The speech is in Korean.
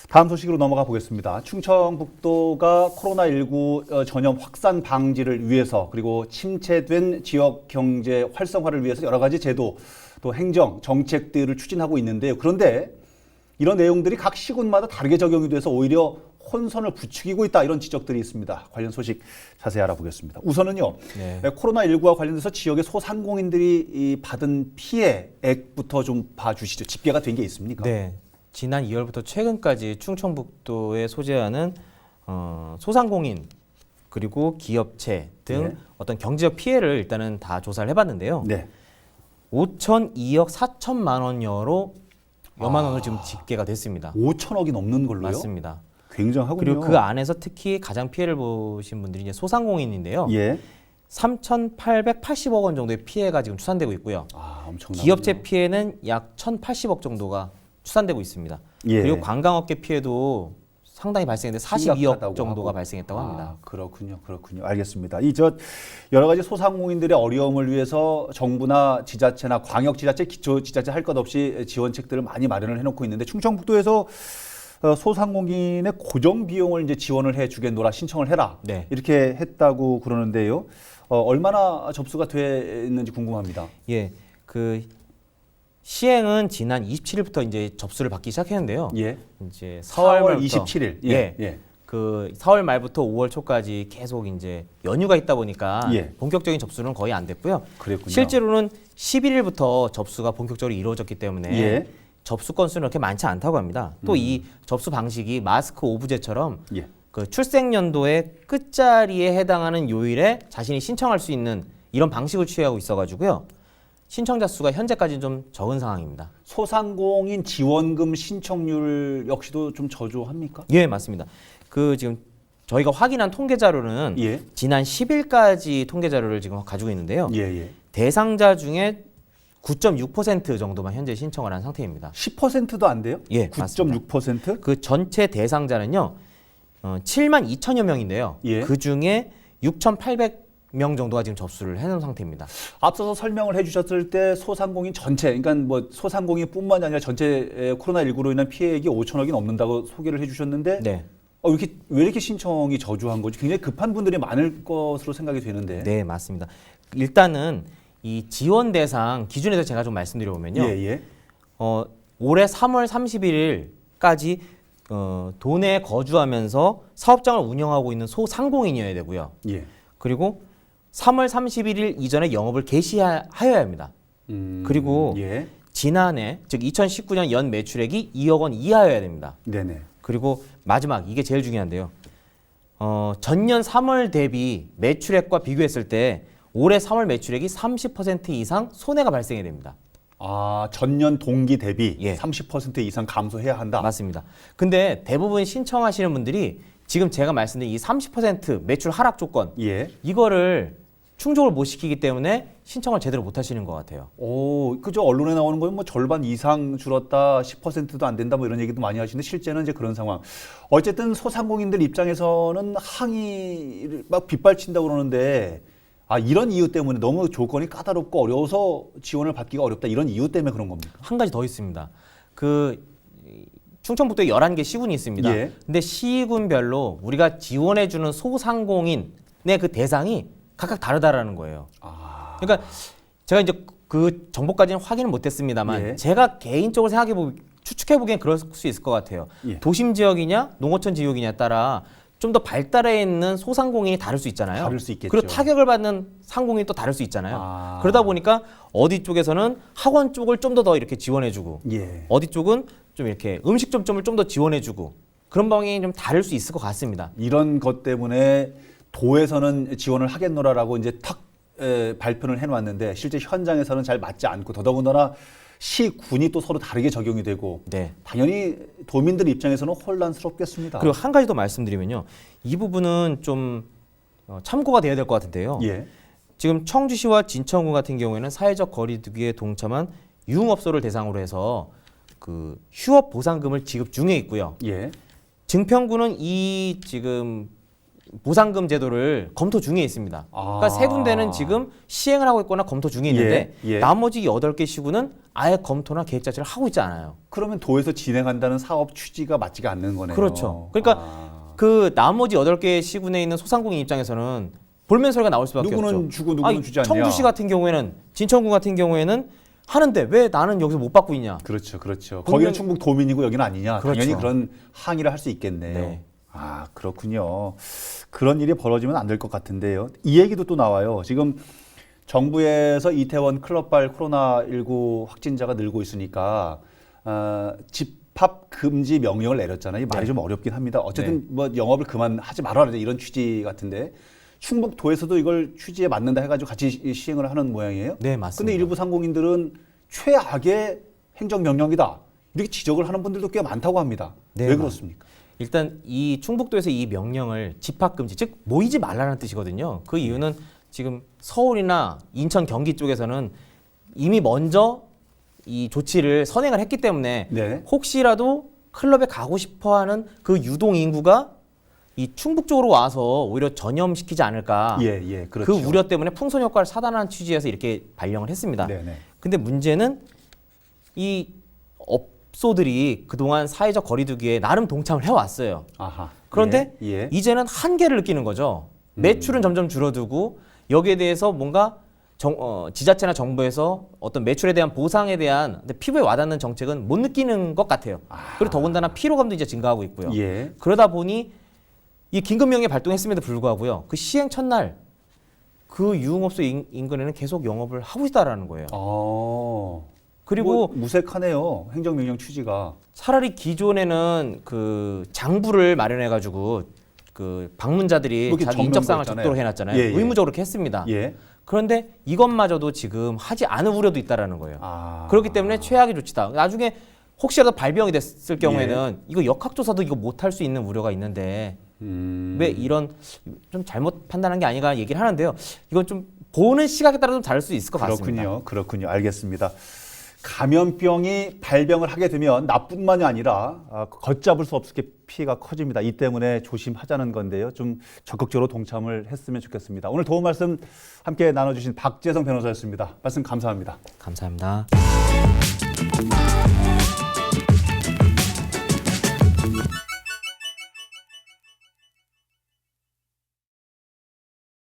다음 소식으로 넘어가 보겠습니다. 충청북도가 코로나19 전염 확산 방지를 위해서 그리고 침체된 지역 경제 활성화를 위해서 여러 가지 제도 또 행정 정책들을 추진하고 있는데요. 그런데 이런 내용들이 각 시군마다 다르게 적용이 돼서 오히려 혼선을 부추기고 있다, 이런 지적들이 있습니다. 관련 소식 자세히 알아보겠습니다. 우선은요, 코로나19와 관련돼서 지역의 소상공인들이 받은 피해액부터 좀 봐주시죠. 집계가 된 게 있습니까? 네. 지난 2월부터 최근까지 충청북도에 소재하는 소상공인 그리고 기업체 등 어떤 경제적 피해를 일단은 다 조사를 해봤는데요. 5,002억 4천만 원여로 여만 원을 지금 집계가 됐습니다. 5천억이 넘는 걸로요? 맞습니다. 굉장하군요. 그리고 그 안에서 특히 가장 피해를 보신 분들이 이제 소상공인인데요. 3,880억 원 정도의 피해가 지금 추산되고 있고요. 엄청나군요. 기업체 피해는 약 1,080억 정도가 추산되고 있습니다. 그리고 관광업계 피해도 상당히 발생했는데 42억 정도가 발생했다고 합니다. 그렇군요. 알겠습니다. 여러 가지 소상공인들의 어려움을 위해서 정부나 지자체나 광역지자체, 기초지자체 할 것 없이 지원책들을 많이 마련을 해놓고 있는데, 충청북도에서 소상공인의 고정 비용을 이제 지원을 해주겠노라, 신청을 해라, 이렇게 했다고 그러는데요. 얼마나 접수가 됐는지 궁금합니다. 시행은 지난 27일부터 이제 접수를 받기 시작했는데요. 이제 4월 27일. 그 4월 말부터 5월 초까지 계속 이제 연휴가 있다 보니까 본격적인 접수는 거의 안 됐고요. 그랬군요. 실제로는 11일부터 접수가 본격적으로 이루어졌기 때문에 접수 건수는 그렇게 많지 않다고 합니다. 또 이 접수 방식이 마스크 오브제처럼 그 출생연도의 끝자리에 해당하는 요일에 자신이 신청할 수 있는 이런 방식을 취하고 있어가지고요. 신청자 수가 현재까지는 좀 적은 상황입니다. 소상공인 지원금 신청률 역시도 좀 저조합니까? 예, 맞습니다. 지금 저희가 확인한 통계 자료는 지난 10일까지 통계 자료를 지금 가지고 있는데요. 대상자 중에 9.6% 정도만 현재 신청을 한 상태입니다. 10%도 안 돼요? 9.6%? 그 전체 대상자는요, 7만 2천여 명인데요. 그 중에 6,800명 정도가 지금 접수를 해놓은 상태입니다. 앞서서 설명을 해주셨을 때 소상공인 전체, 그러니까 뭐 소상공인뿐만이 아니라 전체 코로나19로 인한 피해액이 5천억이 넘는다고 소개를 해주셨는데, 왜 이렇게 신청이 저조한 거지? 굉장히 급한 분들이 많을 것으로 생각이 되는데. 네, 맞습니다. 일단은 이 지원 대상 기준에 대해서 제가 좀 말씀드려보면요. 올해 3월 31일까지 도내에 거주하면서 사업장을 운영하고 있는 소상공인이어야 되고요. 그리고 3월 31일 이전에 영업을 개시하여야 합니다. 그리고 지난해, 즉 2019년 연 매출액이 2억 원 이하여야 됩니다. 그리고 마지막, 이게 제일 중요한데요. 전년 3월 대비 매출액과 비교했을 때 올해 3월 매출액이 30% 이상 손해가 발생해야 됩니다. 전년 동기 대비 30% 이상 감소해야 한다? 맞습니다. 근데 대부분 신청하시는 분들이 지금 제가 말씀드린 이 30% 매출 하락 조건, 이거를 충족을 못 시키기 때문에 신청을 제대로 못 하시는 것 같아요. 그죠. 언론에 나오는 건 뭐 절반 이상 줄었다, 10%도 안 된다, 뭐 이런 얘기도 많이 하시는데 실제는 이제 그런 상황. 어쨌든 소상공인들 입장에서는 항의를 막 빗발친다고 그러는데, 이런 이유 때문에 너무 조건이 까다롭고 어려워서 지원을 받기가 어렵다, 이런 이유 때문에 그런 겁니까? 한 가지 더 있습니다. 충청북도에 11개 시군이 있습니다. 근데 시군별로 우리가 지원해주는 소상공인의 그 대상이 각각 다르다라는 거예요. 그러니까 제가 이제 그 정보까지는 확인을 못했습니다만 제가 개인적으로 추측해보기엔 그럴 수 있을 것 같아요. 도심 지역이냐 농어촌 지역이냐에 따라 좀 더 발달해 있는 소상공인이 다를 수 있잖아요. 다를 수 있겠죠. 그리고 타격을 받는 상공인이 또 다를 수 있잖아요. 그러다 보니까 어디 쪽에서는 학원 쪽을 좀 더 이렇게 지원해주고, 어디 쪽은 좀 이렇게 음식점을 좀 더 지원해주고, 그런 방향이 좀 다를 수 있을 것 같습니다. 이런 것 때문에 도에서는 지원을 하겠노라라고 이제 발표를 해놨는데 실제 현장에서는 잘 맞지 않고, 더더군다나 시군이 또 서로 다르게 적용이 되고, 당연히 도민들 입장에서는 혼란스럽겠습니다. 그리고 한 가지 더 말씀드리면요, 이 부분은 좀 참고가 돼야 될 것 같은데요. 지금 청주시와 진천군 같은 경우에는 사회적 거리두기에 동참한 유흥업소를 대상으로 해서 그 휴업 보상금을 지급 중에 있고요. 증평군은 이 지금 보상금 제도를 검토 중에 있습니다. 그러니까 아. 세 군데는 지금 시행을 하고 있거나 검토 중에 있는데 예, 예. 나머지 8개 시군은 아예 검토나 계획 자체를 하고 있지 않아요. 그러면 도에서 진행한다는 사업 취지가 맞지가 않는 거네요. 그렇죠. 그러니까 그 나머지 8개 시군에 있는 소상공인 입장에서는 볼멘 소리가 나올 수밖에 없죠. 누구는 주고 누구는 주지 않냐. 청주시 같은 경우에는 진천군 같은 경우에는 하는데 왜 나는 여기서 못 받고 있냐. 그렇죠, 그렇죠. 분명- 거기는 충북 도민이고 여기는 아니냐. 그렇죠. 당연히 그런 항의를 할 수 있겠네요. 네. 아, 그렇군요. 그런 일이 벌어지면 안 될 것 같은데요. 이 얘기도 또 나와요. 지금 정부에서 이태원 클럽발 코로나19 확진자가 늘고 있으니까 집합 금지 명령을 내렸잖아요. 이 말이 네. 좀 어렵긴 합니다. 어쨌든 뭐 영업을 그만하지 말아라 이런 취지 같은데 충북도에서도 이걸 취지에 맞는다 해가지고 같이 시행을 하는 모양이에요. 네, 맞습니다. 근데 일부 상공인들은 최악의 행정명령이다. 이렇게 지적을 하는 분들도 꽤 많다고 합니다. 네, 왜 그렇습니까? 일단 이 충북도에서 이 명령을 집합 금지, 즉 모이지 말라는 뜻이거든요. 그 이유는 지금 서울이나 인천, 경기 쪽에서는 이미 먼저 이 조치를 선행을 했기 때문에 네. 혹시라도 클럽에 가고 싶어하는 그 유동 인구가 이 충북 쪽으로 와서 오히려 전염시키지 않을까. 예, 예, 그렇죠. 그 우려 때문에 풍선 효과를 사단하는 취지에서 이렇게 발령을 했습니다. 네네. 근데 문제는 이 업소들이 그동안 사회적 거리두기에 나름 동참을 해왔어요. 아하. 그런데 예, 예. 이제는 한계를 느끼는 거죠. 매출은 점점 줄어들고 여기에 대해서 뭔가 지자체나 정부에서 어떤 매출에 대한 보상에 대한 피부에 와닿는 정책은 못 느끼는 것 같아요. 그리고 더군다나 피로감도 이제 증가하고 있고요. 예. 그러다 보니 이 긴급명령 발동했음에도 불구하고요. 그 시행 첫날 그 유흥업소 인근에는 계속 영업을 하고 있다라는 거예요. 그리고 뭐 무색하네요. 행정명령 취지가. 차라리 기존에는 그 장부를 마련해가지고 그 방문자들이 뭐 이렇게 자기 인적사항을 적는 거 적도록 있잖아요. 해놨잖아요. 예, 예. 의무적으로 그렇게 했습니다. 예. 그런데 이것마저도 지금 하지 않을 우려도 있다라는 거예요. 아. 그렇기 때문에 최악의 조치다. 나중에 혹시라도 발병이 됐을 경우에는 예. 이거 역학조사도 이거 못할 수 있는 우려가 있는데 왜 이런 좀 잘못 판단한 게 아닌가 얘기를 하는데요. 이건 좀 보는 시각에 따라 좀 다를 수 있을 것 같습니다. 그렇군요. 알겠습니다. 감염병이 발병을 하게 되면 나뿐만이 아니라 걷잡을 수 없게 피해가 커집니다. 이 때문에 조심하자는 건데요. 좀 적극적으로 동참을 했으면 좋겠습니다. 오늘 도움 말씀 함께 나눠주신 박재성 변호사였습니다. 말씀 감사합니다. 감사합니다.